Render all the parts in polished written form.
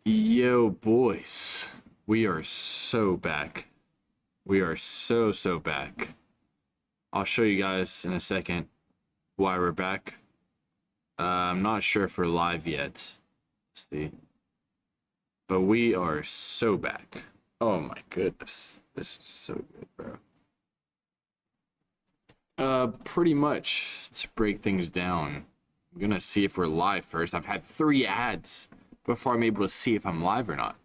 Yo, boys, we are so back. We are so back. I'll show you guys in a second why we're back. I'm not sure if we're live yet. Let's see. But we are so back. Oh my goodness. This is so good, bro. Pretty much to break things down. I'm gonna see if we're live first. I've had 3 ads before I'm able to see if I'm live or not.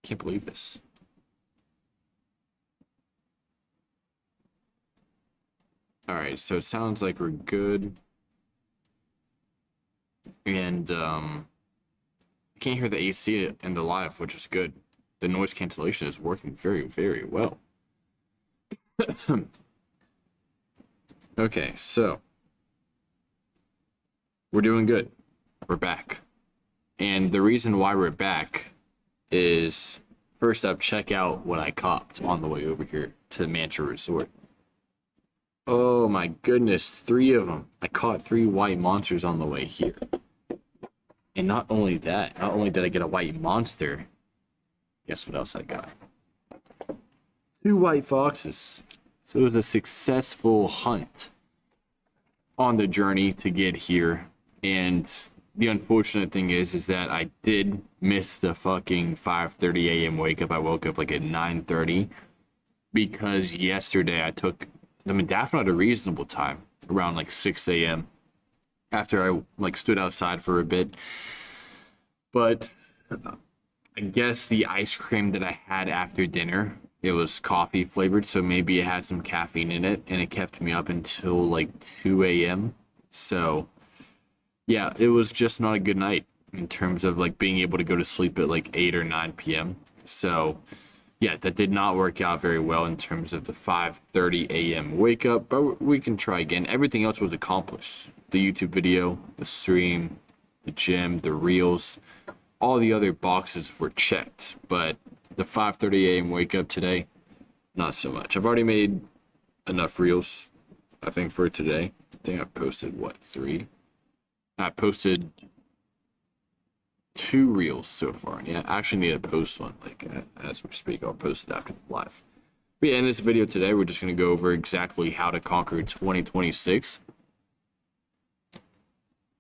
Can't believe this. Alright, so it sounds like we're good. And I can't hear the AC in the live, which is good. The noise cancellation is working very well. Okay, so we're doing good. We're back. And the reason why we're back is, first up, check out what I copped on the way over here to Mantra Resort. Oh my goodness, 3 of them. I caught 3 white monsters on the way here. And not only that, not only did I get a white monster, guess what else I got? 2 white foxes. So it was a successful hunt on the journey to get here. And the unfortunate thing is that I did miss the fucking 5:30 a.m. wake up. I woke up like at 9:30 because yesterday I took the modafinil at a reasonable time, around like 6 a.m. after I like stood outside for a bit. But I guess the ice cream that I had after dinner, it was coffee flavored, so maybe it had some caffeine in it, and it kept me up until like 2 a.m. So yeah, it was just not a good night in terms of like being able to go to sleep at like 8 or 9 p.m. So yeah, that did not work out very well in terms of the 5:30 a.m. wake up, but we can try again. Everything else was accomplished. The YouTube video, the stream, the gym, the reels, all the other boxes were checked, but the 5:30 a.m. wake up today, not so much. I've already made enough reels, I think, for today. I think I posted, what, 3? I posted 2 reels so far. Yeah, I actually need to post one, like, as we speak. I'll post it after the live. But yeah, in this video today, we're just going to go over exactly how to conquer 2026.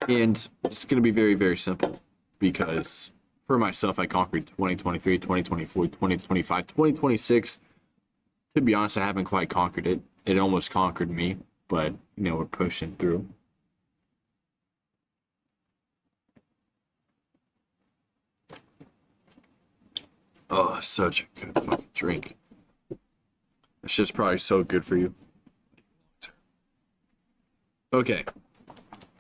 And it's going to be very simple, because for myself, I conquered 2023, 2024, 2025, 2026. To be honest, I haven't quite conquered it. It almost conquered me, but, you know, we're pushing through. Oh, such a good fucking drink. It's just probably so good for you. Okay.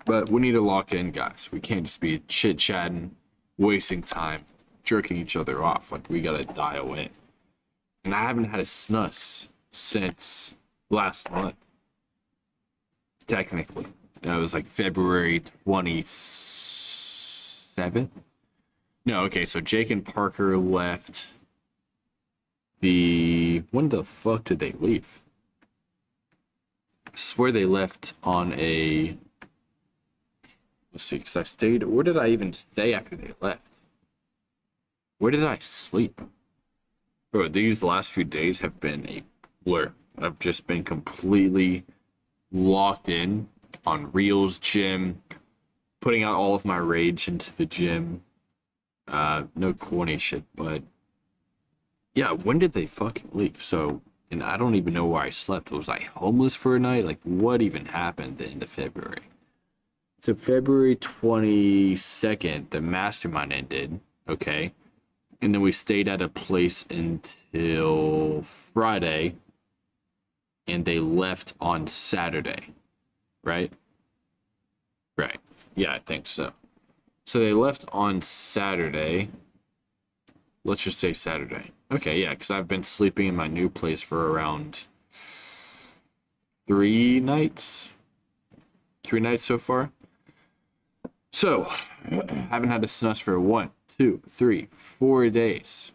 But we need to lock in, guys. We can't just be chit-chatting, wasting time, jerking each other off. Like, we gotta dial in. And I haven't had a snus since last month. Technically. It was like February 27th? No, okay, so Jake and Parker left when the fuck did they leave? I swear they left on a... Let's see, because I stayed... Where did I even stay after they left? Where did I sleep? Bro, these last few days have been a blur. I've just been completely locked in on Reels, gym, putting out all of my rage into the gym. No corny shit, but... Yeah, when did they fucking leave? So, and I don't even know where I slept. Was I homeless for a night? Like, what even happened at the end of February? So February 22nd, the mastermind ended, okay? And then we stayed at a place until Friday, and they left on Saturday, right? Right. Yeah, I think so. So they left on Saturday. Let's just say Saturday. Okay, yeah, because I've been sleeping in my new place for around 3 nights. 3 nights so far. So, haven't had a snus for 1, 2, 3, 4 days.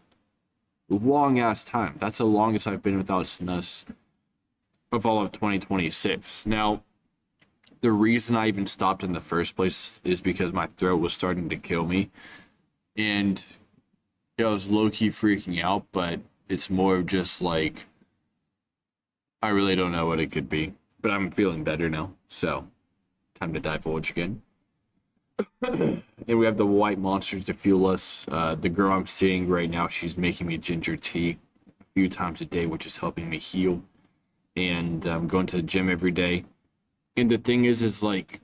Long ass time. That's the longest I've been without a snus of all of 2026. Now, the reason I even stopped in the first place is because my throat was starting to kill me. And yeah, I was low key freaking out, but it's more of just like I really don't know what it could be. But I'm feeling better now, so time to divulge again. And we have the white monsters to fuel us. The girl I'm seeing right now, she's making me ginger tea a few times a day, which is helping me heal. And I'm going to the gym every day. And the thing is like,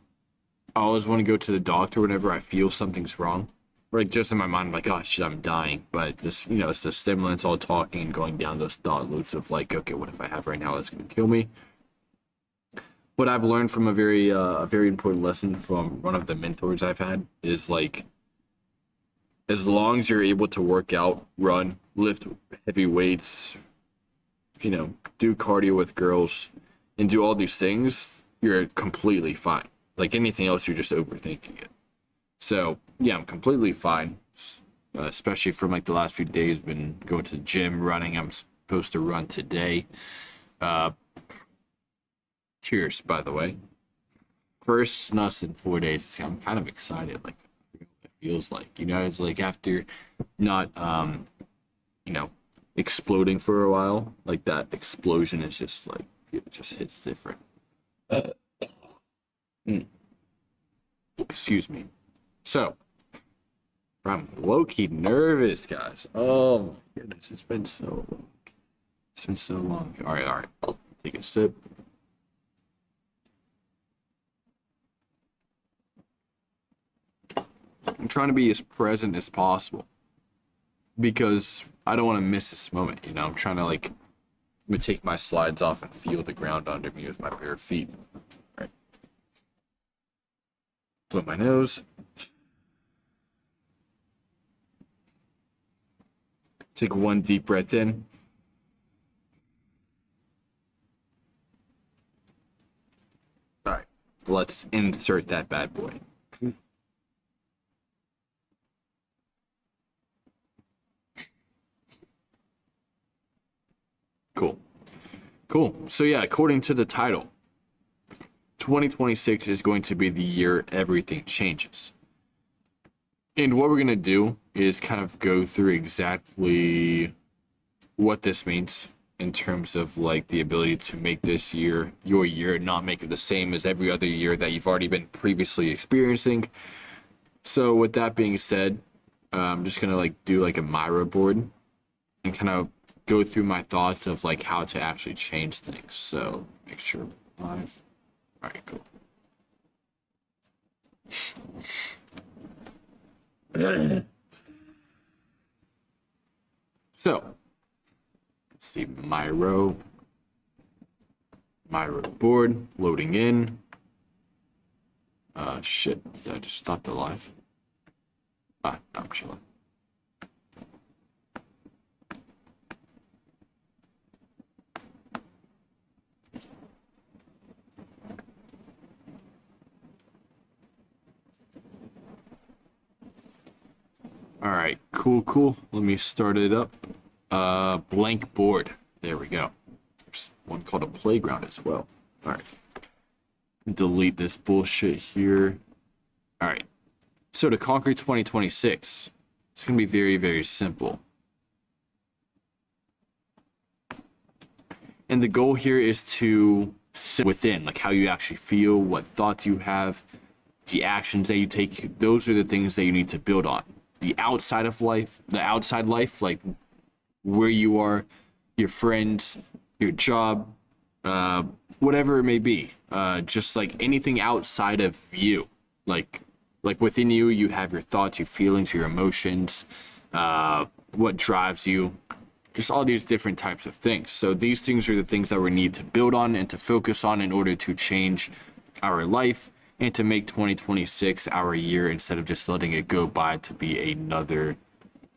I always want to go to the doctor whenever I feel something's wrong. Like, just in my mind, I'm like, oh shit, I'm dying. But this, it's the stimulants all talking and going down those thought loops of like, okay, what if I have right now that's going to kill me? What I've learned from a very important lesson from one of the mentors I've had is like, as long as you're able to work out, run, lift heavy weights, do cardio with girls, and do all these things, you're completely fine. Like anything else, you're just overthinking it. So yeah, I'm completely fine. Especially from like the last few days, been going to the gym, running. I'm supposed to run today. Cheers, by the way. First nuts in 4 days. I'm kind of excited. Like it feels like, it's like after not exploding for a while, like that explosion is just like it just hits different. Excuse me. So I'm low-key nervous, guys. Oh my goodness, it's been so long. It's been so long. All right. Take a sip. I'm trying to be as present as possible because I don't want to miss this moment. I'm trying to like, I'm gonna take my slides off and feel the ground under me with my bare feet. All right. Blow my nose. Take one deep breath in. All right, let's insert that bad boy. Cool. So yeah, according to the title, 2026 is going to be the year everything changes. And what we're going to do is kind of go through exactly what this means in terms of like the ability to make this year your year and not make it the same as every other year that you've already been previously experiencing. So with that being said, I'm just going to like do like a Miro board and kind of go through my thoughts of like how to actually change things. So make sure live. All right, cool. So let's see, Miro board loading in. Shit, did I just stop the live? I'm chilling. All right, cool. Let me start it up. Blank board. There we go. There's one called a playground as well. All right. Delete this bullshit here. All right. So to conquer 2026, it's going to be very, very simple. And the goal here is to sit within, like how you actually feel, what thoughts you have, the actions that you take. Those are the things that you need to build on. The outside life, like where you are, your friends, your job, whatever it may be, just like anything outside of you, like within you, you have your thoughts, your feelings, your emotions, what drives you, just all these different types of things. So these things are the things that we need to build on and to focus on in order to change our life and to make 2026 our year instead of just letting it go by to be another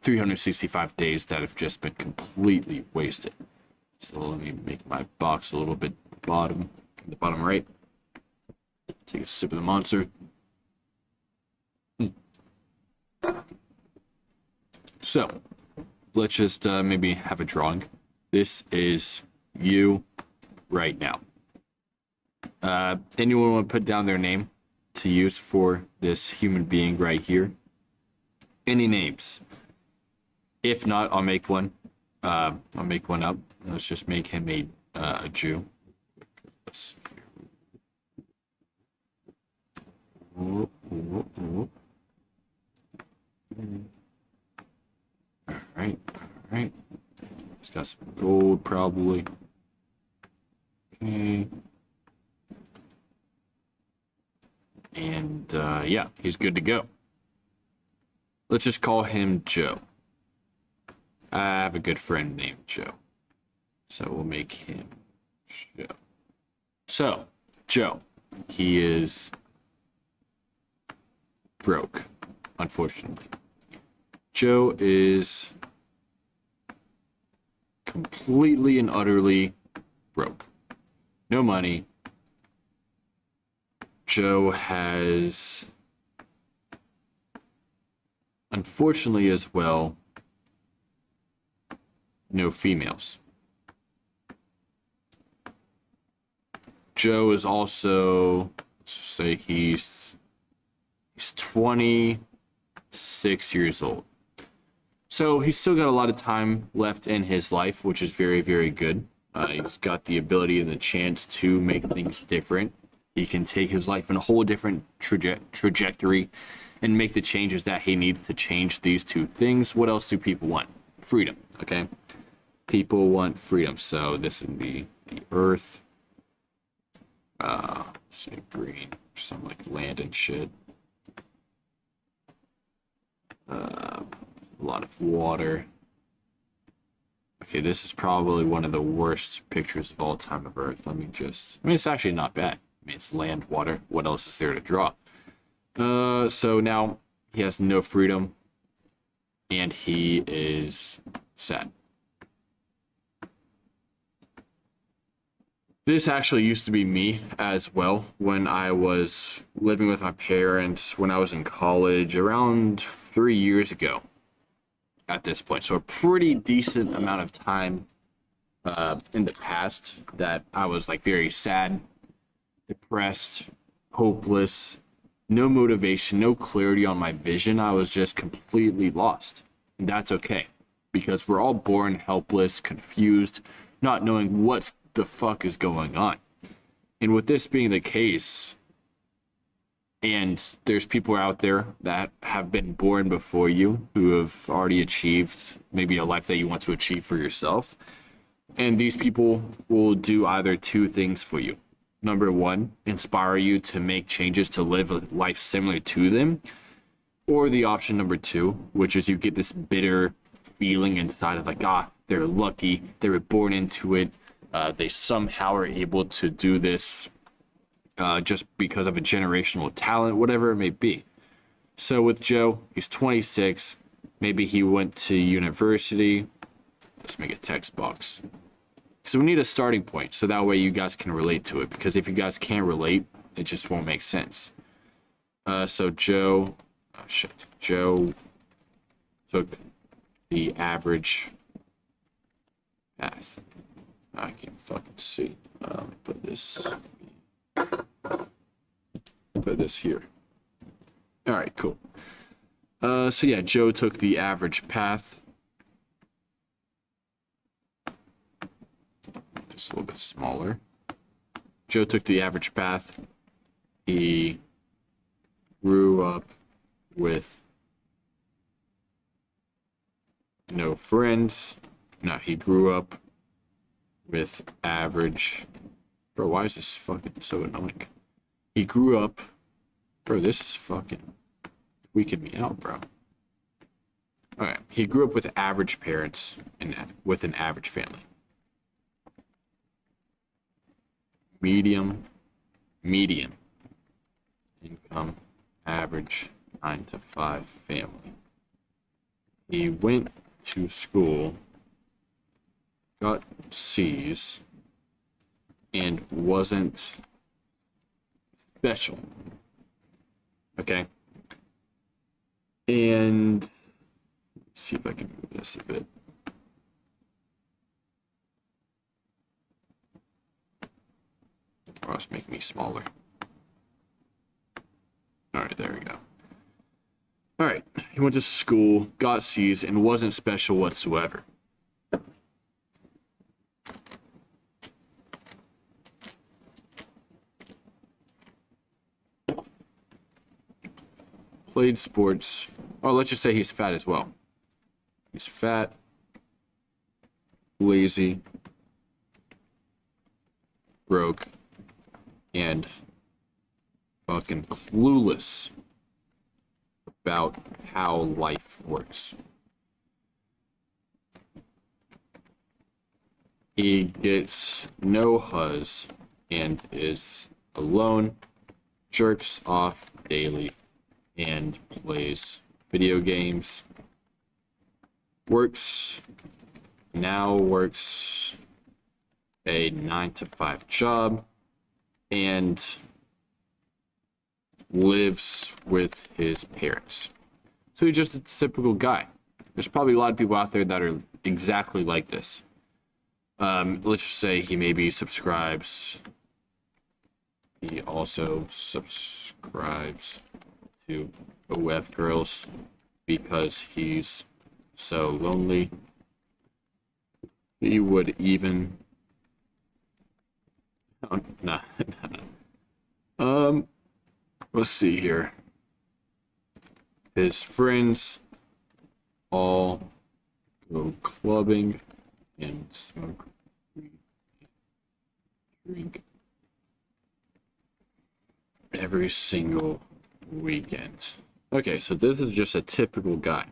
365 days that have just been completely wasted. So let me make my box a little bit the bottom right. Take a sip of the monster. So let's just maybe have a drawing. This is you right now. Anyone want to put down their name to use for this human being right here? Any names? If not, I'll make one. I'll make one up. Let's just make him a Jew. Let's All right, all right. He's got some gold, probably. Okay. And yeah, he's good to go. Let's just call him Joe. I have a good friend named Joe. So we'll make him Joe. So, Joe, he is broke, unfortunately. Joe is completely and utterly broke. No money. Joe has, unfortunately as well, no females. Joe is also, let's say he's 26 years old. So he's still got a lot of time left in his life, which is very, very good. He's got the ability and the chance to make things different. He can take his life in a whole different trajectory and make the changes that he needs to change these two things. What else do people want? Freedom, okay? People want freedom. So this would be the earth. Say green, some like land and shit. A lot of water. Okay, this is probably one of the worst pictures of all time of Earth. Let me just, I mean, it's actually not bad. I mean, it's land, water. What else is there to draw? So now he has no freedom, and he is sad. This actually used to be me as well when I was living with my parents when I was in college around 3 years ago at this point. So a pretty decent amount of time in the past that I was like very sad, depressed, hopeless, no motivation, no clarity on my vision. I was just completely lost. And that's okay because we're all born helpless, confused, not knowing what the fuck is going on. And with this being the case, and there's people out there that have been born before you who have already achieved maybe a life that you want to achieve for yourself. And these people will do either two things for you. Number one, inspire you to make changes to live a life similar to them. Or the option number two, which is you get this bitter feeling inside of like, they're lucky, they were born into it. They somehow are able to do this just because of a generational talent, whatever it may be. So with Joe, he's 26. Maybe he went to university. Let's make a text box. So we need a starting point so that way you guys can relate to it. Because if you guys can't relate, it just won't make sense. So Joe, Joe took the average path. I can't fucking see. Put this here. All right, cool. So yeah, Joe took the average path. Just a little bit smaller. Joe took the average path. He grew up with no friends. No, he grew up with average. Bro, why is this fucking so annoying? He grew up. Bro, this is fucking tweaking me out, bro. Alright, he grew up with average parents and with an average family. Median income, average 9 to 5 family. He went to school, got C's, and wasn't special. Okay? And let's see if I can move this a bit. Oh, it's making me smaller. Alright, there we go. All right, he went to school, got C's, and wasn't special whatsoever. Played sports. Or let's just say he's fat as well. He's fat, lazy, broke, and fucking clueless about how life works. He gets no huzz and is alone, jerks off daily, and plays video games. Works a 9-to-5 job and lives with his parents. So he's just a typical guy. There's probably a lot of people out there that are exactly like this. Let's just say he maybe subscribes. He also subscribes to OF girls because he's so lonely. He would even... Oh, nah. Let's see here. His friends all go clubbing and smoke weed and drink every single weekend. Okay, so this is just a typical guy.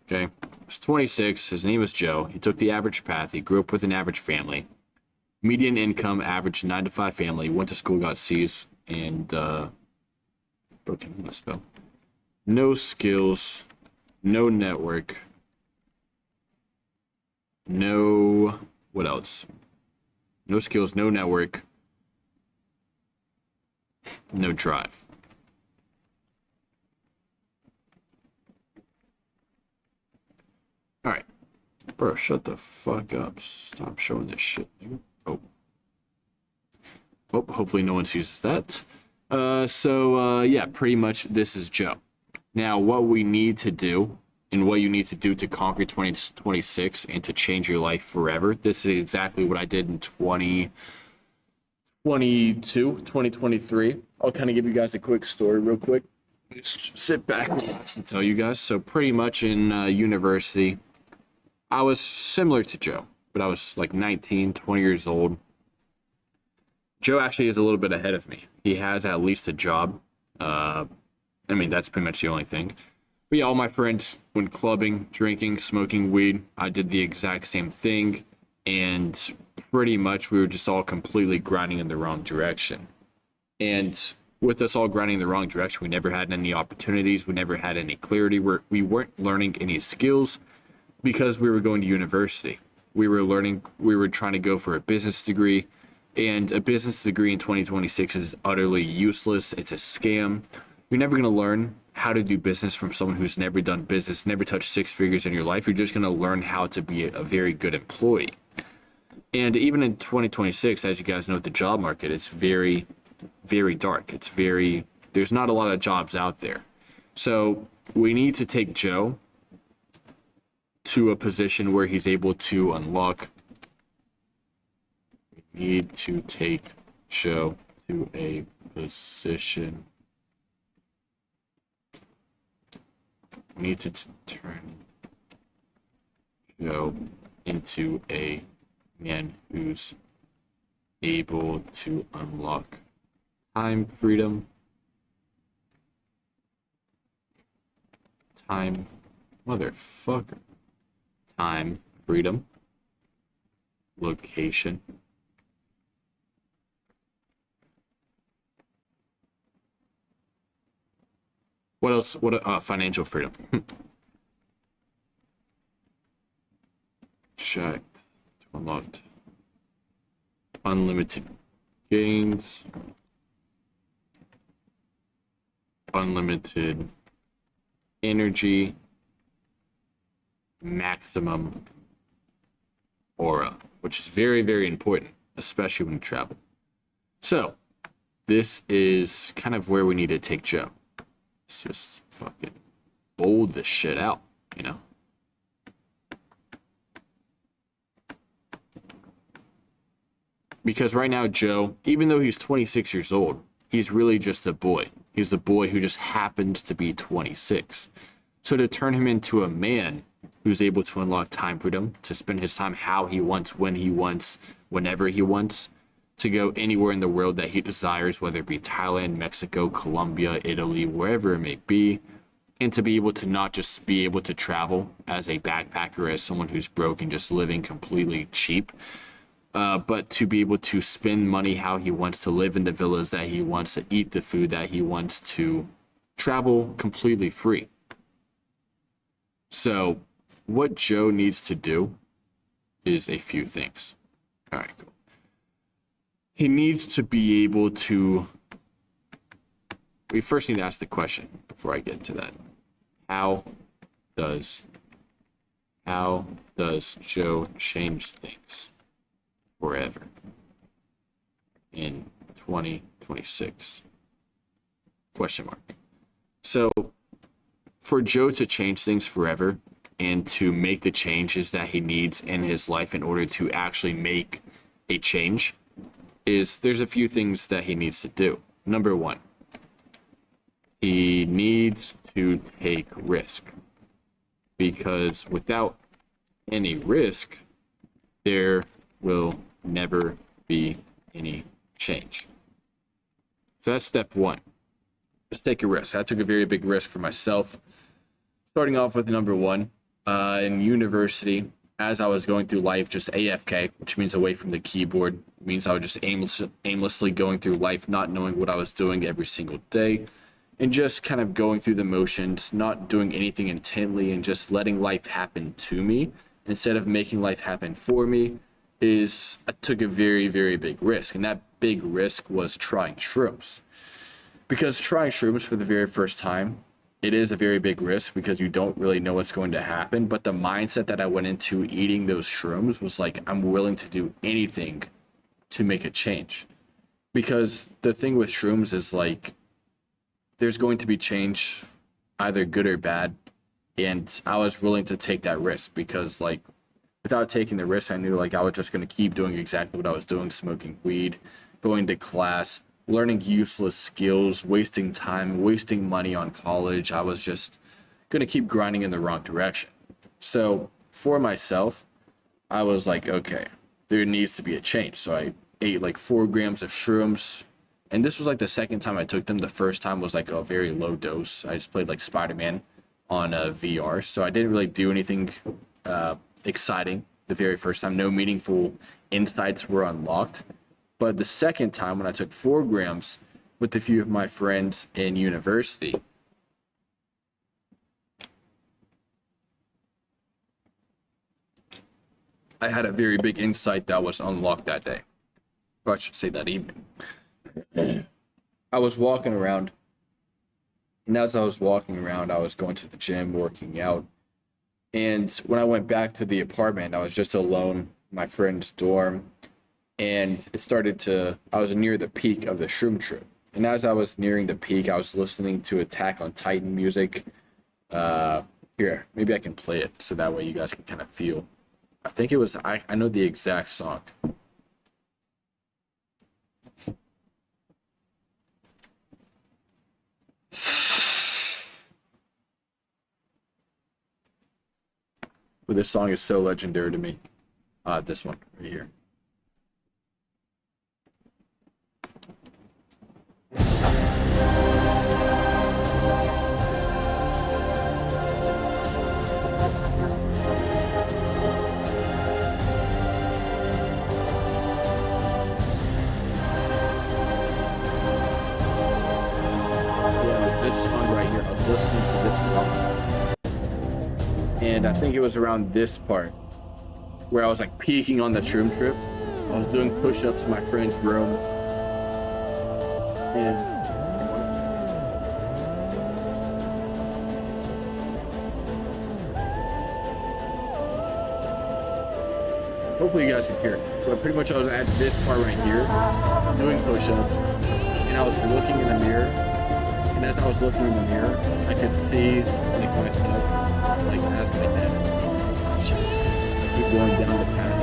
Okay, he's 26. His name is Joe. He took the average path. He grew up with an average family. Median income, average 9-to-5 family. Went to school, got C's, and broken misspell. No skills, no network, no, what else? No skills, no network, no drive. All right, bro, shut the fuck up. Stop showing this shit, nigga. Oh, hopefully no one sees that. Yeah, pretty much this is Joe. Now, what we need to do and what you need to do to conquer 2026 and to change your life forever. This is exactly what I did in 2023. I'll kind of give you guys a quick story real quick. Let's sit back, relax, and tell you guys. So pretty much in university, I was similar to Joe, but I was like 19, 20 years old. Joe actually is a little bit ahead of me. He has at least a job. That's pretty much the only thing. But yeah, all my friends went clubbing, drinking, smoking weed. I did the exact same thing. And pretty much we were just all completely grinding in the wrong direction. And with us all grinding in the wrong direction, we never had any opportunities. We never had any clarity. We weren't learning any skills because we were going to university. We were trying to go for a business degree. And a business degree in 2026 is utterly useless. It's a scam. You're never going to learn how to do business from someone who's never done business, never touched six figures in your life. You're just going to learn how to be a very good employee. And even in 2026, as you guys know, the job market is very, very dark. There's not a lot of jobs out there. So we need to take Joe to a position where he's able to unlock. We need to take Joe to a position. We need to turn Joe into a man who's able to unlock time freedom, time freedom, location, what else? Financial freedom. Checked to unlocked. Unlimited gains. Unlimited energy. Maximum aura, which is very, very important, especially when you travel. So this is kind of where we need to take Joe. Let's just fucking bold this shit out, you know? Because right now, Joe, even though he's 26 years old, he's really just a boy. He's a boy who just happens to be 26. So to turn him into a man who's able to unlock time freedom, to spend his time how he wants, when he wants, whenever he wants, to go anywhere in the world that he desires, whether it be Thailand, Mexico, Colombia, Italy, wherever it may be, and to be able to not just be able to travel as a backpacker, as someone who's broke and just living completely cheap, but to be able to spend money how he wants, to live in the villas that he wants, to eat the food that he wants, to travel completely free. So what Joe needs to do is a few things. All right, cool. He needs to be able to, we first need to ask the question before I get to that. How does Joe change things forever in 2026? Question mark. So for Joe to change things forever and to make the changes that he needs in his life in order to actually make a change, there's a few things that he needs to do. Number one, he needs to take risk, because without any risk, there will never be any change. So that's step one. Just take a risk. I took a very big risk for myself. Starting off with number one, in university, as I was going through life, just AFK, which means away from the keyboard, means I was just aimlessly going through life, not knowing what I was doing every single day, and just kind of going through the motions, not doing anything intently, and just letting life happen to me instead of making life happen for me. I took a very, very big risk, and that big risk was trying shrooms. Because trying shrooms for the very first time, it is a very big risk because you don't really know what's going to happen. But the mindset that I went into eating those shrooms was like, I'm willing to do anything to make a change. Because the thing with shrooms is like, there's going to be change, either good or bad. And I was willing to take that risk because, like, without taking the risk, I knew like I was just going to keep doing exactly what I was doing, smoking weed, going to class, learning useless skills, wasting time, wasting money on college. I was just going to keep grinding in the wrong direction. So for myself, I was like, okay, there needs to be a change. So I ate like 4 grams of shrooms. And this was like the second time I took them. The first time was like a very low dose. I just played like Spider-Man on VR. So I didn't really do anything exciting the very first time. No meaningful insights were unlocked. But the second time, when I took 4 grams with a few of my friends in university, I had a very big insight that was unlocked that day. Or I should say that evening. I was walking around, and as I was walking around, I was going to the gym, working out. And when I went back to the apartment, I was just alone in my friend's dorm. And I was near the peak of the shroom trip. And as I was nearing the peak, I was listening to Attack on Titan music. Here, maybe I can play it so that way you guys can kind of feel. I think it was, I know the exact song. But this song is so legendary to me. This one right here. This song right here, I was listening to this song, and I think it was around this part where I was like peaking on the shroom trip. I was doing push-ups in my friend's room, and hopefully you guys can hear it. But pretty much I was at this part right here, doing push-ups, and I was looking in the mirror. And as I was looking in the mirror, I could see like myself, like as my dad. I keep going down the path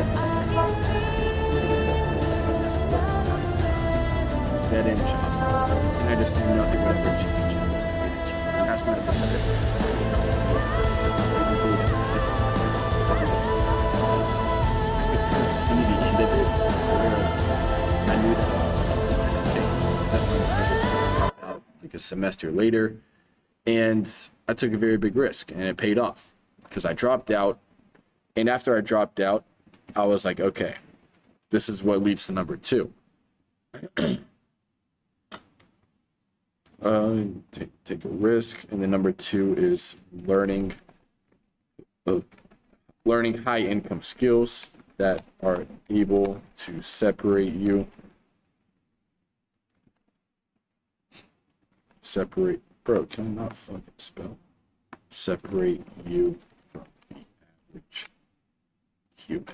of dead end job, and I just knew nothing would ever change unless I made a change. And that's when I decided. I could kind of see the end of it where I knew that that's when I decided to drop out like a semester later, and I took a very big risk, and it paid off because I dropped out. And after I dropped out, I was like, okay, this is what leads to number 2. Take a risk, and then number 2 is learning high income skills that are able to separate you. Bro, can I not fucking spell? Separate you from the average human.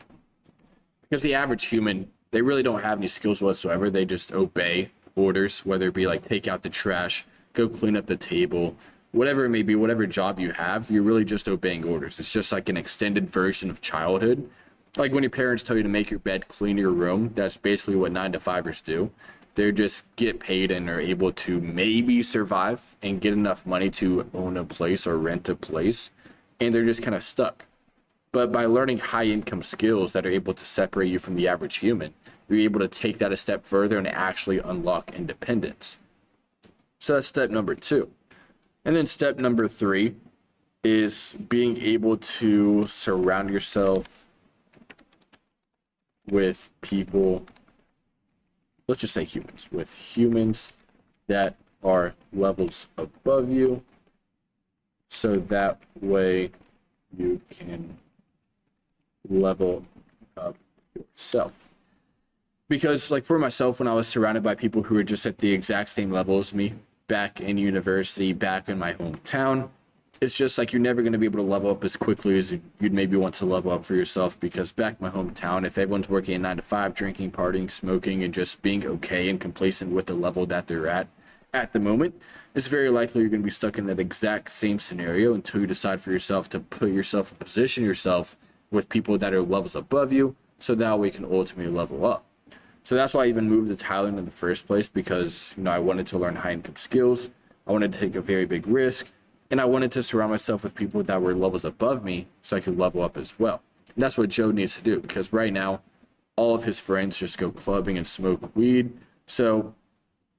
Because the average human, they really don't have any skills whatsoever. They just obey orders, whether it be like take out the trash, go clean up the table, whatever it may be, whatever job you have, you're really just obeying orders. It's just like an extended version of childhood. Like when your parents tell you to make your bed, clean your room, that's basically what 9-to-5ers do. They just get paid and are able to maybe survive and get enough money to own a place or rent a place, and they're just kind of stuck. But by learning high income skills that are able to separate you from the average human, you're able to take that a step further and actually unlock independence. So that's step number 2. And then step number 3 is being able to surround yourself with people, let's just say humans, with humans that are levels above you, so that way you can level up yourself. Because like for myself, when I was surrounded by people who were just at the exact same level as me back in university, back in my hometown, it's just like you're never going to be able to level up as quickly as you'd maybe want to level up for yourself. Because back in my hometown, if everyone's working a 9-to-5, drinking, partying, smoking, and just being okay and complacent with the level that they're at the moment, it's very likely you're going to be stuck in that exact same scenario until you decide for yourself to put yourself and position yourself with people that are levels above you, so that way you can ultimately level up. So that's why I even moved to Thailand in the first place, because I wanted to learn high income skills, I wanted to take a very big risk, and I wanted to surround myself with people that were levels above me so I could level up as well. And that's what Joe needs to do, because right now all of his friends just go clubbing and smoke weed. So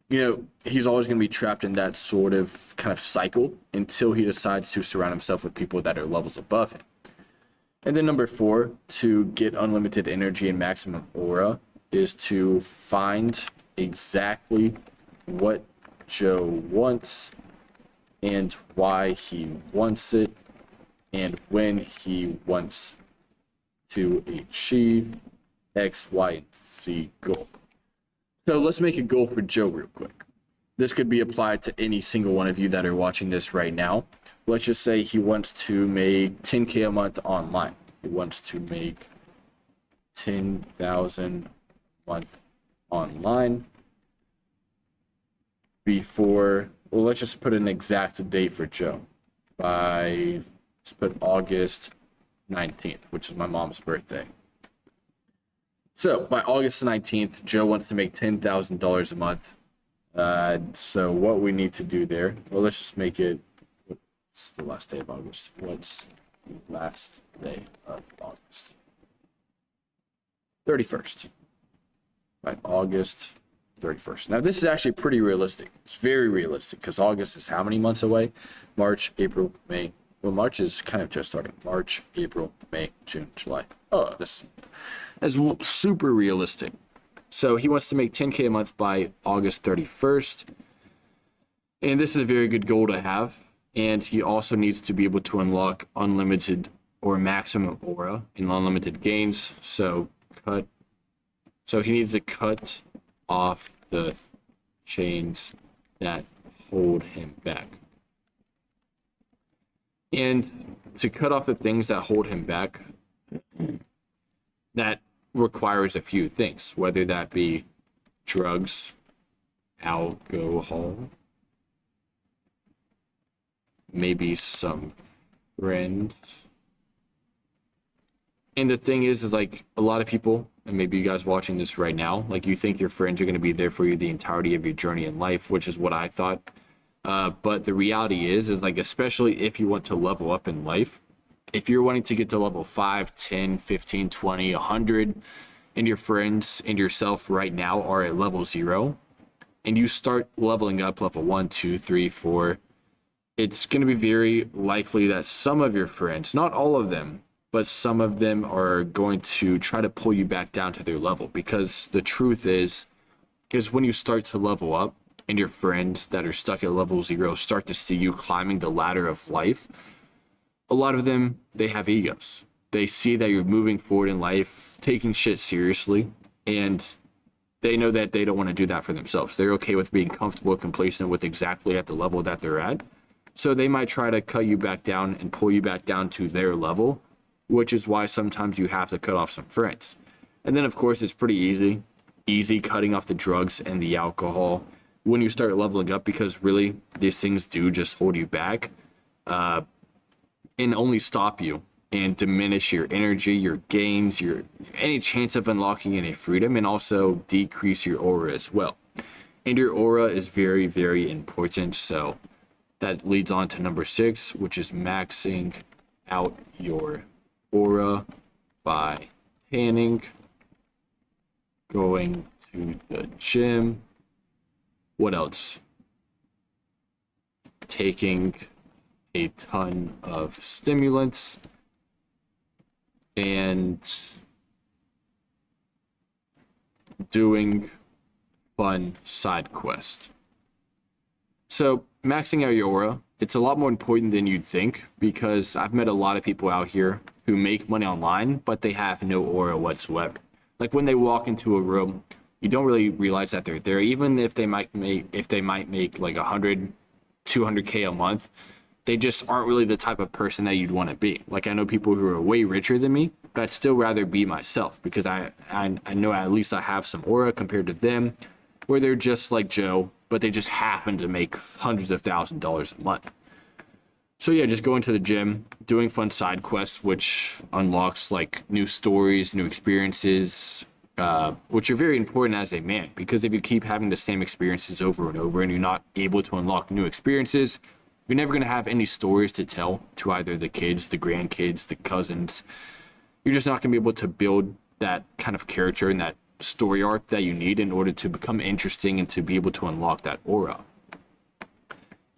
he's always going to be trapped in that sort of kind of cycle until he decides to surround himself with people that are levels above him. And then number 4, to get unlimited energy and maximum aura, is to find exactly what Joe wants and why he wants it and when he wants to achieve X, Y, and Z goal. So let's make a goal for Joe real quick. This could be applied to any single one of you that are watching this right now. Let's just say he wants to make 10K a month online. He wants to make 10,000 a month online before, well, let's just put an exact date for Joe. Let's put August 19th, which is my mom's birthday. So by August 19th, Joe wants to make $10,000 a month. So what we need to do there, well, let's just make it, what's the last day of August? What's the last day of August? 31st. By August 31st. Now this is actually pretty realistic. It's very realistic, because August is how many months away? March, April, May. Well, March is kind of just starting. March, April, May, June, July. Oh, this is super realistic. So he wants to make 10K a month by August 31st. And this is a very good goal to have. And he also needs to be able to unlock unlimited or maximum aura and unlimited gains. So he needs to cut off the chains that hold him back. And to cut off the things that hold him back, that requires a few things, whether that be drugs, alcohol, maybe some friends. And the thing is like a lot of people, and maybe you guys watching this right now, like you think your friends are going to be there for you the entirety of your journey in life, which is what I thought. But the reality is like, especially if you want to level up in life, if you're wanting to get to level 5, 10, 15, 20, 100, and your friends and yourself right now are at level 0, and you start leveling up level 1, 2, 3, 4, it's going to be very likely that some of your friends, not all of them, but some of them are going to try to pull you back down to their level. Because the truth is when you start to level up and your friends that are stuck at level 0 start to see you climbing the ladder of life, a lot of them, they have egos. They see that you're moving forward in life, taking shit seriously, and they know that they don't want to do that for themselves. They're okay with being comfortable, complacent with exactly at the level that they're at. So they might try to cut you back down and pull you back down to their level, which is why sometimes you have to cut off some friends. And then, of course, it's pretty easy cutting off the drugs and the alcohol when you start leveling up, because really these things do just hold you back and only stop you and diminish your energy, your gains, your any chance of unlocking any freedom, and also decrease your aura as well. And your aura is very, very important. So that leads on to number 6, which is maxing out your aura by tanning, going to the gym. What else? Taking a ton of stimulants and doing fun side quests. So maxing out your aura, it's a lot more important than you'd think, because I've met a lot of people out here who make money online, but they have no aura whatsoever. Like when they walk into a room, you don't really realize that they're there. Even if they might make like 100, 200K a month, they just aren't really the type of person that you'd want to be. Like I know people who are way richer than me, but I'd still rather be myself, because I know at least I have some aura compared to them, where they're just like Joe, but they just happen to make hundreds of thousands of dollars a month. So yeah, just going to the gym, doing fun side quests, which unlocks like new stories, new experiences, which are very important as a man, because if you keep having the same experiences over and over and you're not able to unlock new experiences, you're never going to have any stories to tell to either the kids, the grandkids, the cousins. You're just not going to be able to build that kind of character and that story arc that you need in order to become interesting and to be able to unlock that aura.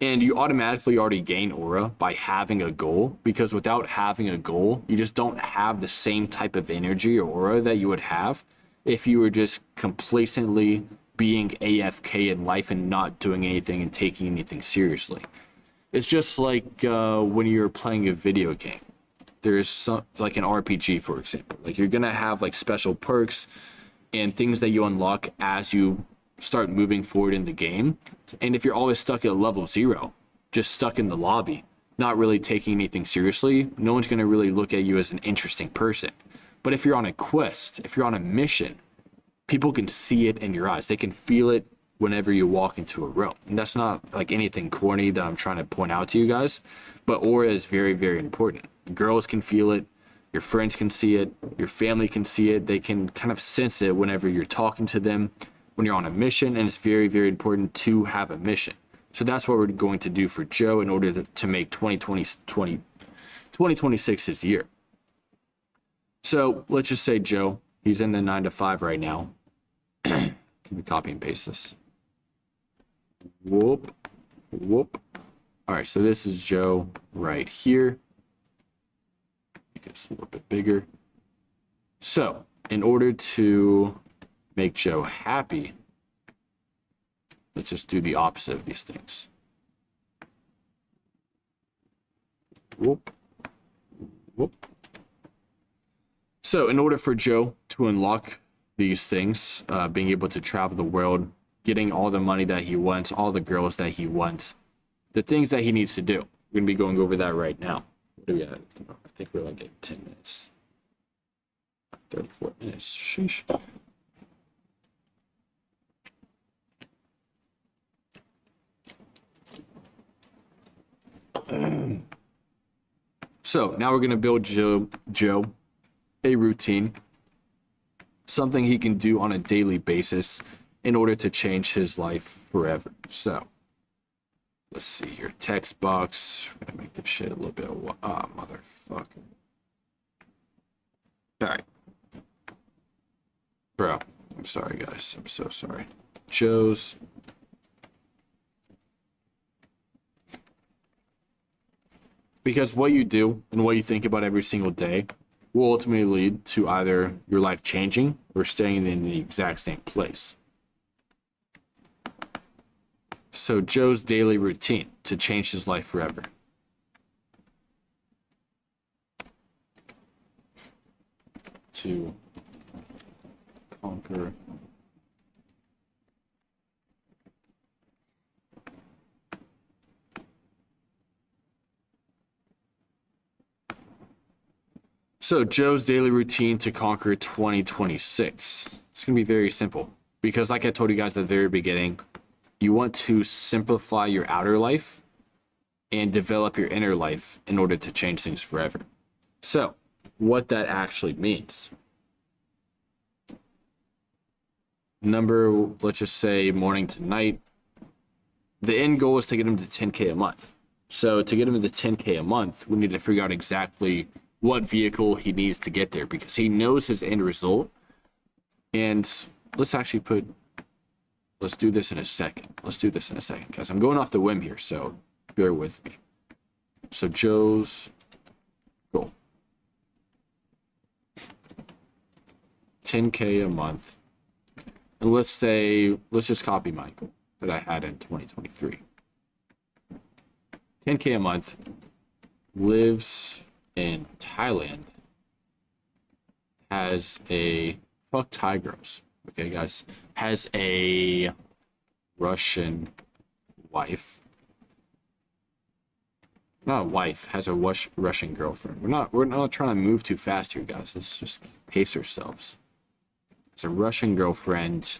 And you automatically already gain aura by having a goal, because without having a goal, you just don't have the same type of energy or aura that you would have if you were just complacently being AFK in life and not doing anything and taking anything seriously. It's just like when you're playing a video game. There's some, like an RPG, for example. Like you're gonna have like special perks and things that you unlock as you start moving forward in the game. And if you're always stuck at level 0, just stuck in the lobby, not really taking anything seriously, no one's gonna really look at you as an interesting person. But if you're on a quest, if you're on a mission, people can see it in your eyes. They can feel it whenever you walk into a room. And that's not like anything corny that I'm trying to point out to you guys, but aura is very, very important. Girls can feel it, your friends can see it, your family can see it. They can kind of sense it whenever you're talking to them, when you're on a mission, and it's very, very important to have a mission. So that's what we're going to do for Joe in order to make 2026 his year. So let's just say Joe, he's in the 9 to 5 right now. Can we copy and paste this? Whoop, whoop. All right, so this is Joe right here. Make this a little bit bigger. So in order to make Joe happy, let's just do the opposite of these things. Whoop, whoop. So in order for Joe to unlock these things, being able to travel the world, getting all the money that he wants, all the girls that he wants, the things that he needs to do. We're going to be going over that right now. What do we have? I think we're like at 10 minutes. 34 minutes. Sheesh. So now we're gonna build Joe a routine, something he can do on a daily basis in order to change his life forever. So let's see here. Text box. We're gonna make this shit a little bit of motherfucker. Alright. Bro, I'm sorry guys. I'm so sorry. Joe's. Because what you do and what you think about every single day will ultimately lead to either your life changing or staying in the exact same place. So Joe's daily routine to change his life forever. To conquer So Joe's daily routine to conquer 2026. It's going to be very simple because like I told you guys at the very beginning, you want to simplify your outer life and develop your inner life in order to change things forever. So what that actually means. Number, let's just say morning to night. The end goal is to get him to 10K a month. So to get him to 10K a month, we need to figure out exactly what vehicle he needs to get there because he knows his end result. And let's do this in a second. Let's do this in a second, guys. I'm going off the whim here, so bear with me. So Joe's goal. 10K a month. And let's just copy my goal that I had in 2023. 10K a month, lives in Thailand, has a fuck Thai girls. Okay, guys, has a Russian wife. Not a wife, has a Russian girlfriend. We're not trying to move too fast here, guys. Let's just pace ourselves. Has a Russian girlfriend.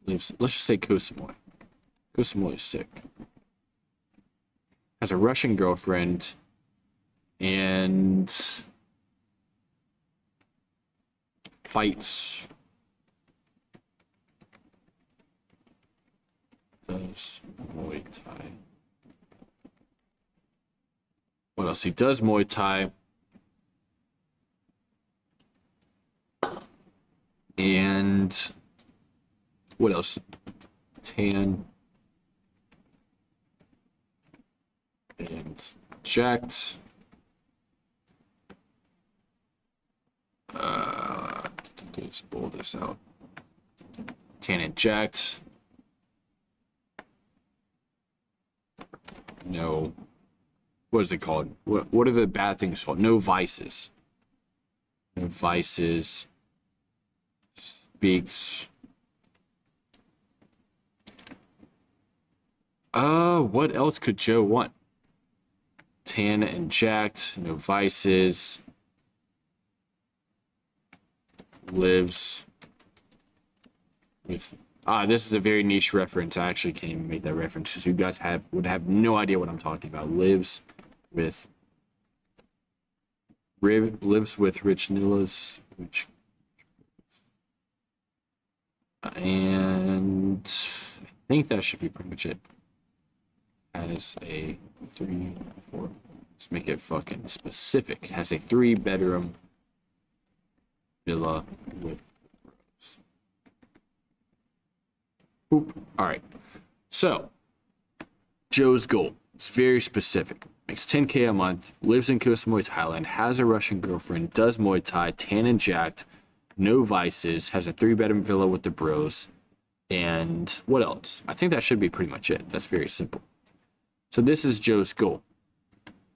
Lives. Let's just say Koh Samui. Koh Samui is sick. Has a Russian girlfriend. And fights. Does Muay Thai. What else? He does Muay Thai. And what else? Tan. And jacked. Let's pull this out. Tan and jacked. No. What is it called? What are the bad things called? No vices. No vices. Speaks. What else could Joe want? Tan and jacked. No vices. Lives with this is a very niche reference. I actually can't even make that reference because you guys would have no idea what I'm talking about. Lives with Rich Nillas, and I think that should be pretty much it. Has a 3, 4. Let's make it fucking specific. Has a 3-bedroom villa with rose. Boop. All right. So Joe's goal is very specific. Makes 10K a month, lives in Koh Samui, Thailand, has a Russian girlfriend, does Muay Thai, tan and jacked, no vices, has a 3-bedroom villa with the bros, and what else? I think that should be pretty much it. That's very simple. So this is Joe's goal.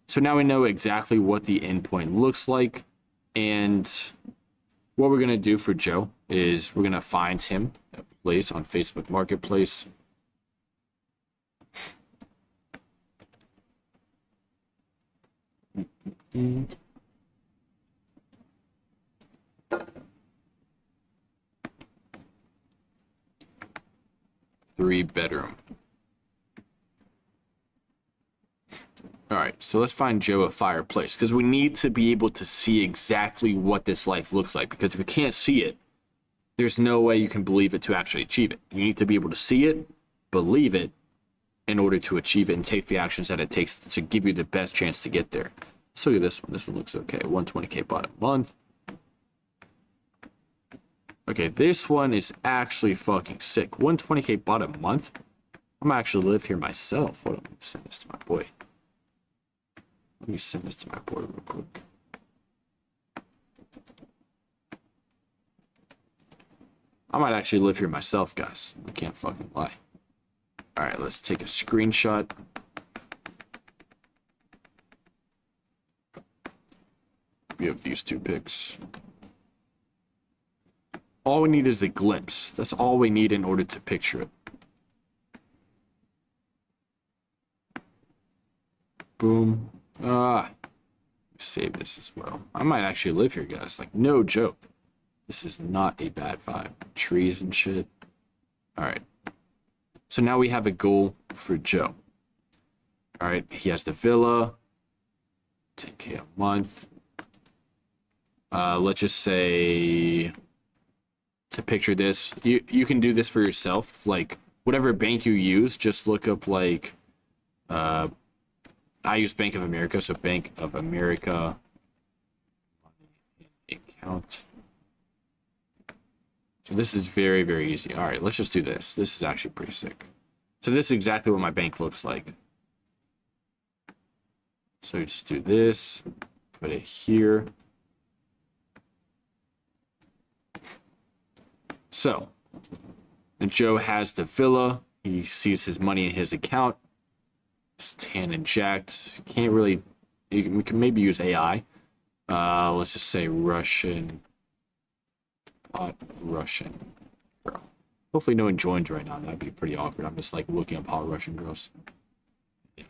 So now we know exactly what the endpoint looks like, and what we're going to do for Joe is we're going to find him a place on Facebook Marketplace. Three-bedroom. All right, so let's find Joe a fireplace because we need to be able to see exactly what this life looks like. Because if you can't see it, there's no way you can believe it to actually achieve it. You need to be able to see it, believe it, in order to achieve it and take the actions that it takes to give you the best chance to get there. Let's look at this one. This one looks okay. 120K bought a month. Okay, this one is actually fucking sick. 120K bought a month? I'm gonna actually live here myself. Hold on, let me send this to my boy. Let me send this to my boy real quick. I might actually live here myself, guys. I can't fucking lie. Alright, let's take a screenshot. We have these two pics. All we need is a glimpse. That's all we need in order to picture it. Boom. Save this as well. I might actually live here, guys. Like, no joke. This is not a bad vibe. Trees and shit. Alright. So now we have a goal for Joe. Alright, he has the villa. 10K a month. Let's just say, to picture this, you can do this for yourself. Like, whatever bank you use, just look up, like, I use Bank of America, so Bank of America account. So this is very, very easy. All right, let's just do this. This is actually pretty sick. So this is exactly what my bank looks like. So you just do this, put it here. So, and Joe has the villa. He sees his money in his account. Just tan and jacked. Can't really. We can maybe use AI. Let's just say Russian. Russian girl. Hopefully no one joins right now. That'd be pretty awkward. I'm just like looking up hot Russian girls. Yeah.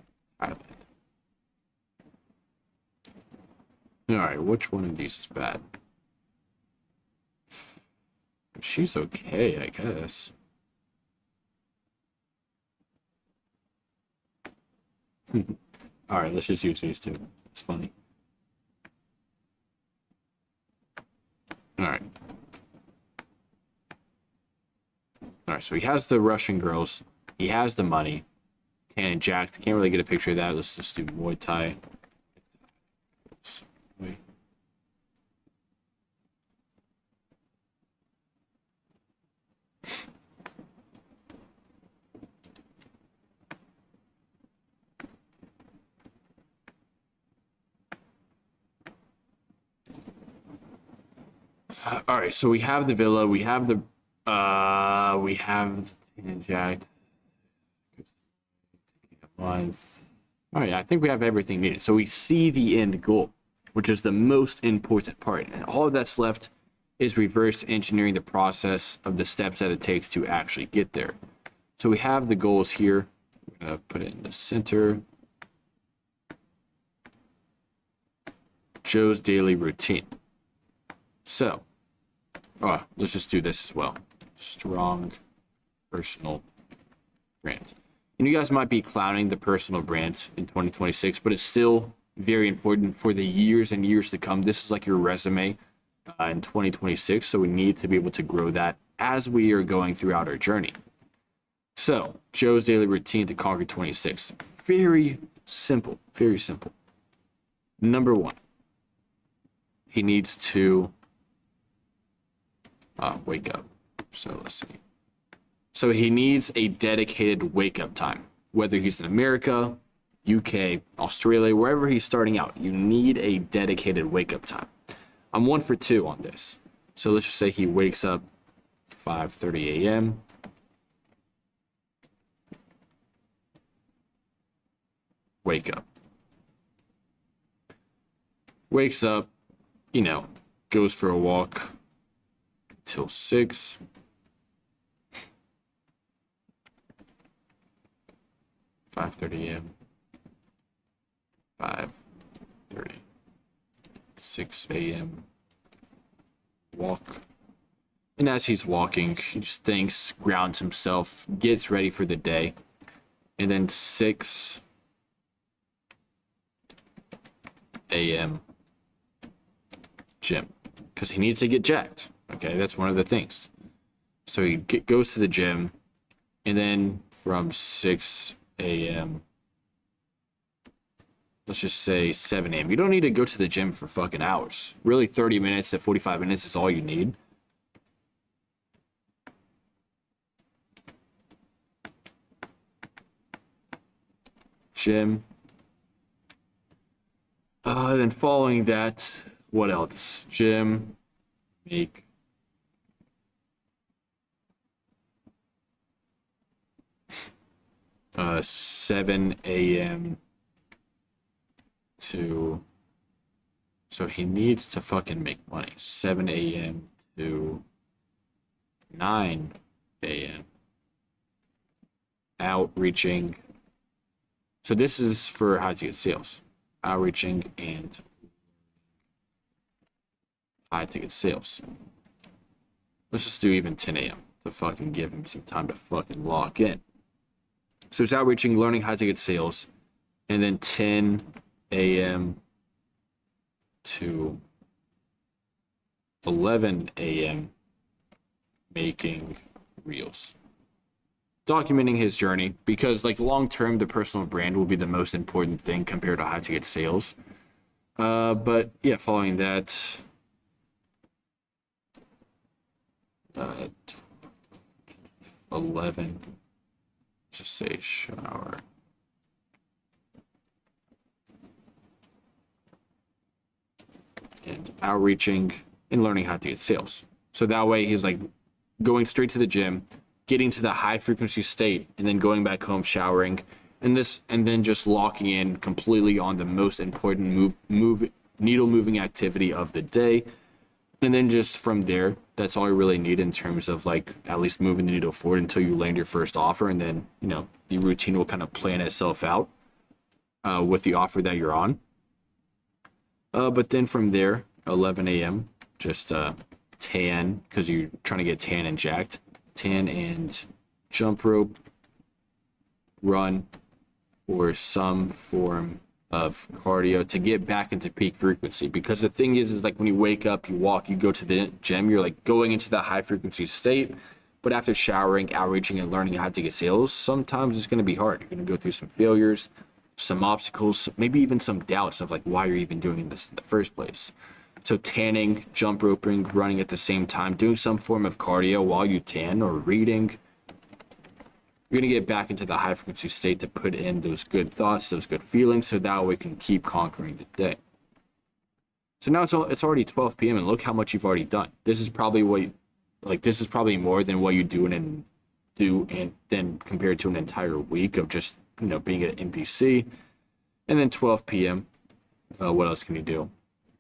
Alright, which one of these is bad? She's okay, I guess. Alright, let's just use these two. It's funny. Alright. Alright, so he has the Russian girls. He has the money. Tan and jacked. Can't really get a picture of that. Let's just do Muay Thai. All right, so we have the villa, we have the jacked month. All right, I think we have everything needed. So we see the end goal, which is the most important part, and all that's left is reverse engineering the process of the steps that it takes to actually get there. So we have the goals here. We're gonna put it in the center. Joe's daily routine. So, let's just do this as well. Strong personal brand. And you guys might be clowning the personal brand in 2026, but it's still very important for the years and years to come. This is like your resume in 2026, so we need to be able to grow that as we are going throughout our journey. So, Joe's daily routine to conquer 26. Very simple, very simple. Number one, he needs to wake up. So let's see. So he needs a dedicated wake up time. Whether he's in America, UK, Australia, wherever he's starting out, you need a dedicated wake up time. I'm 1 for 2 on this. So let's just say he wakes up 5:30 a.m. Wake up. Wakes up, goes for a walk till 6. 5:30 a.m. 5:30. 6 a.m. Walk. And as he's walking, he just thinks, grounds himself, gets ready for the day. And then 6 a.m. gym because he needs to get jacked. Okay, that's one of the things. So he goes to the gym, and then from 6 a.m. let's just say 7 a.m. You don't need to go to the gym for fucking hours. Really, 30 minutes to 45 minutes is all you need. Gym. Then following that, what else? Gym. Make 7 a.m. to, so he needs to fucking make money. 7 a.m. to 9 a.m. Outreaching. So this is for high ticket sales. Outreaching and high ticket sales. Let's just do even 10 a.m. to fucking give him some time to fucking lock in. So it's outreaching, learning high ticket sales, and then 10 a.m. to 11 a.m. making reels. Documenting his journey, because like long term the personal brand will be the most important thing compared to high ticket sales. But yeah, following that, 11, just say shower. And outreaching and learning how to get sales. So that way he's like going straight to the gym, getting to the high frequency state, and then going back home, showering, and then just locking in completely on the most important needle moving activity of the day. And then just from there, that's all you really need in terms of like at least moving the needle forward until you land your first offer, and then the routine will kind of plan itself out with the offer that you're on. But then from there, 11 a.m. just tan, because you're trying to get tan and jacked. Tan and jump rope, run, or some form of cardio to get back into peak frequency. Because the thing is like when you wake up, you walk, you go to the gym, you're like going into that high frequency state. But after showering, outreaching, and learning how to get sales, sometimes it's going to be hard. You're going to go through some failures, some obstacles, maybe even some doubts of like why you're even doing this in the first place. So tanning, jump roping, running at the same time, doing some form of cardio while you tan, or reading, you're going to get back into the high frequency state to put in those good thoughts, those good feelings, so that way we can keep conquering the day. So now it's already 12 p.m. and look how much you've already done. This is probably this is probably more than what you do and then compared to an entire week of just being at NPC. And then 12 p.m. What else can you do?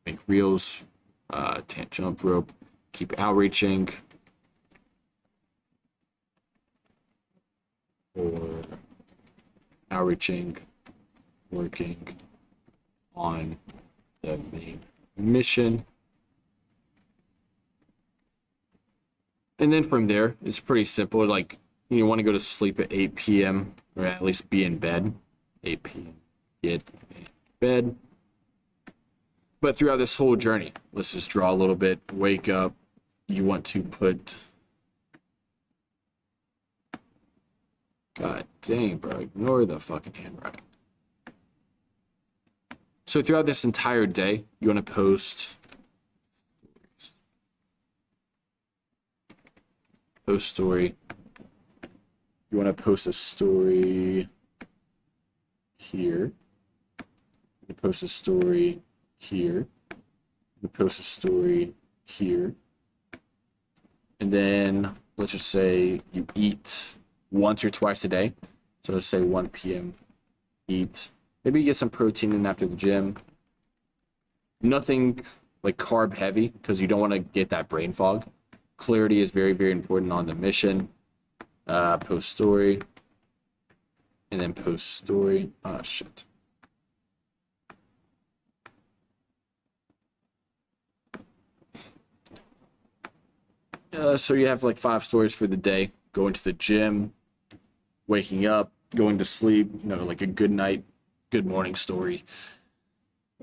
Make reels, tan, jump rope, keep outreaching, or outreaching, working on the main mission. And then from there, it's pretty simple. Like, you want to go to sleep at 8 p.m. or at least be in bed. 8 p.m. Get in bed. But throughout this whole journey, let's just draw a little bit. Wake up. You want to put... God dang, bro. Ignore the fucking handwriting. So throughout this entire day, you want to post... Post story. You want to post a story here. You post a story here. You post a story here. And then let's just say you eat once or twice a day. So let's say 1 p.m. eat. Maybe you get some protein in after the gym. Nothing like carb heavy, because you don't want to get that brain fog. Clarity is very, very important on the mission. Post story. And then post story. Oh, shit. So you have like 5 stories for the day. Going to the gym, waking up, going to sleep, like a good night, good morning story.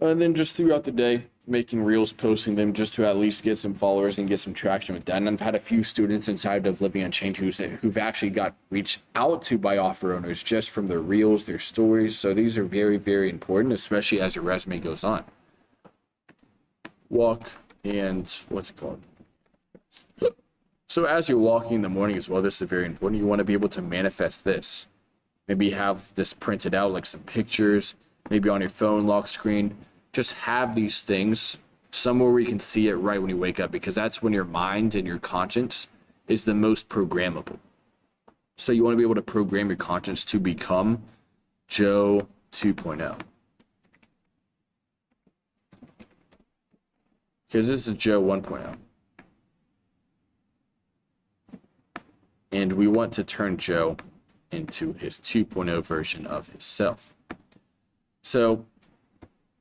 And then just throughout the day, making reels, posting them just to at least get some followers and get some traction with that. And I've had a few students inside of Living Unchained who've actually got reached out to by offer owners just from their reels, their stories. So these are very, very important, especially as your resume goes on. Walk and what's it called? So as you're walking in the morning as well, this is very important. You want to be able to manifest this. Maybe have this printed out, like some pictures, maybe on your phone lock screen. Just have these things somewhere where you can see it right when you wake up, because that's when your mind and your conscience is the most programmable. So you want to be able to program your conscience to become Joe 2.0. Because this is Joe 1.0. And we want to turn Joe into his 2.0 version of himself. So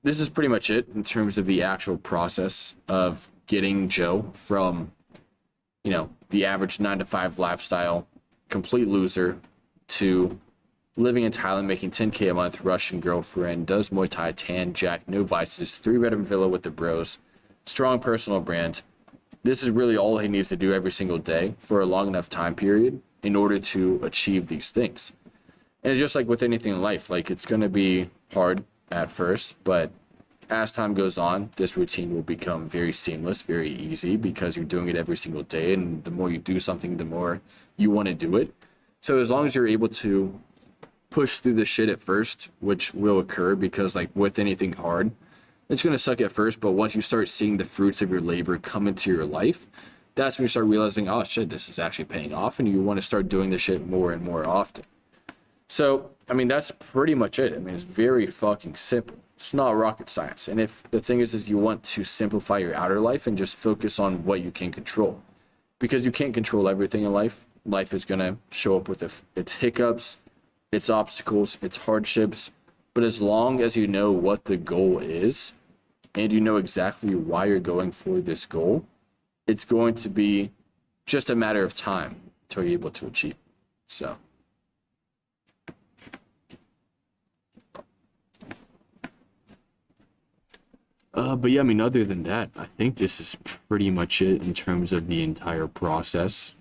this is pretty much it in terms of the actual process of getting Joe from, the average 9-to-5 lifestyle, complete loser, to living in Thailand, making 10K a month, Russian girlfriend, does Muay Thai, tan, jack, no vices, 3-bedroom villa with the bros, strong personal brand. This is really all he needs to do every single day for a long enough time period in order to achieve these things. And it's just like with anything in life, like it's going to be hard at first, but as time goes on, this routine will become very seamless, very easy, because you're doing it every single day. And the more you do something, the more you want to do it. So as long as you're able to push through the shit at first, which will occur because like with anything hard, it's going to suck at first, but once you start seeing the fruits of your labor come into your life, that's when you start realizing, oh shit, this is actually paying off, and you want to start doing this shit more and more often. So, that's pretty much it. It's very fucking simple. It's not rocket science. And if the thing is you want to simplify your outer life and just focus on what you can control, because you can't control everything in life. Life is going to show up with its hiccups, its obstacles, its hardships. But as long as you know what the goal is, and you know exactly why you're going for this goal, it's going to be just a matter of time until you're able to achieve. So. But yeah, other than that, I think this is pretty much it in terms of the entire process.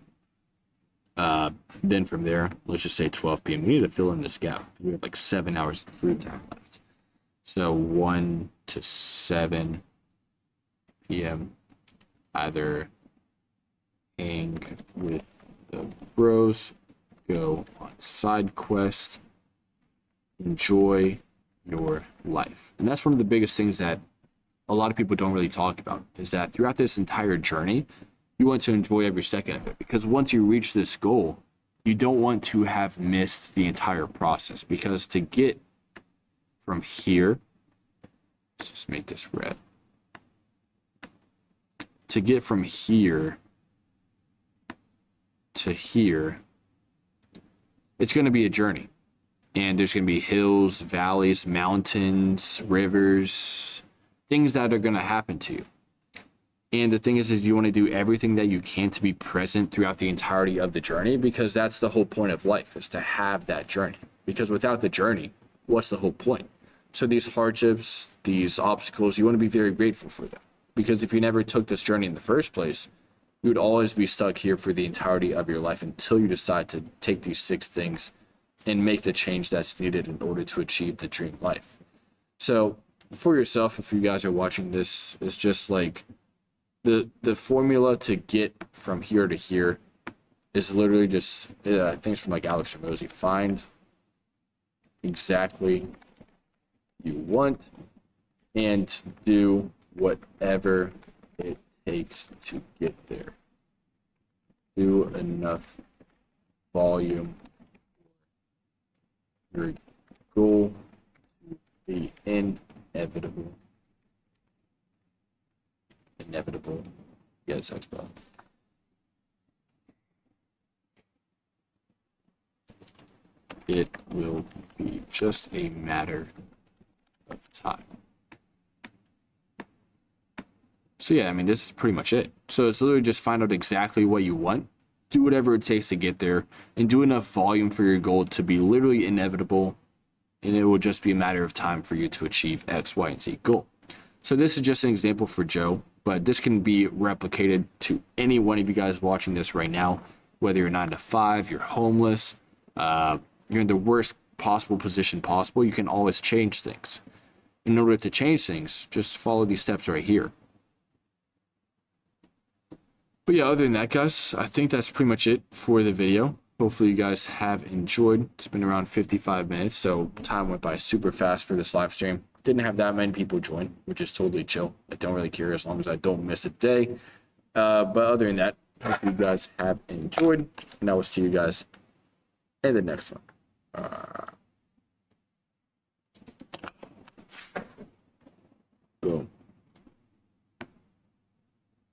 Then from there, let's just say 12 p.m. We need to fill in this gap. We have like 7 hours of free time left. So 1 to 7 p.m. either hang with the bros, go on side quest, enjoy your life. And that's one of the biggest things that a lot of people don't really talk about, is that throughout this entire journey, you want to enjoy every second of it, because once you reach this goal, you don't want to have missed the entire process. Because to get from here, let's just make this red. To get from here to here, it's going to be a journey. And there's going to be hills, valleys, mountains, rivers, things that are going to happen to you. And the thing is you want to do everything that you can to be present throughout the entirety of the journey, because that's the whole point of life, is to have that journey. Because without the journey, what's the whole point? So these hardships, these obstacles, you want to be very grateful for them. Because if you never took this journey in the first place, you would always be stuck here for the entirety of your life until you decide to take these 6 things and make the change that's needed in order to achieve the dream life. So for yourself, if you guys are watching this, it's just like the formula to get from here to here is literally just I think it's from like Alex Hormozi. Find exactly you want and do whatever it takes to get there. Do enough volume for your goal to be inevitable. Yeah, it sucks, bro. It will be just a matter of time. So yeah, this is pretty much it. So it's literally just find out exactly what you want, do whatever it takes to get there, and do enough volume for your goal to be literally inevitable and it will just be a matter of time for you to achieve X, Y, and Z goal. So this is just an example for Joe, but this can be replicated to any one of you guys watching this right now, whether you're 9 to 5, you're homeless, you're in the worst possible position possible. You can always change things. In order to change things, just follow these steps right here. But yeah, other than that, guys, I think that's pretty much it for the video. Hopefully you guys have enjoyed. It's been around 55 minutes, so time went by super fast for this live stream. Didn't have that many people join, which is totally chill. I don't really care as long as I don't miss a day. But other than that, hopefully you guys have enjoyed, and I will see you guys in the next one.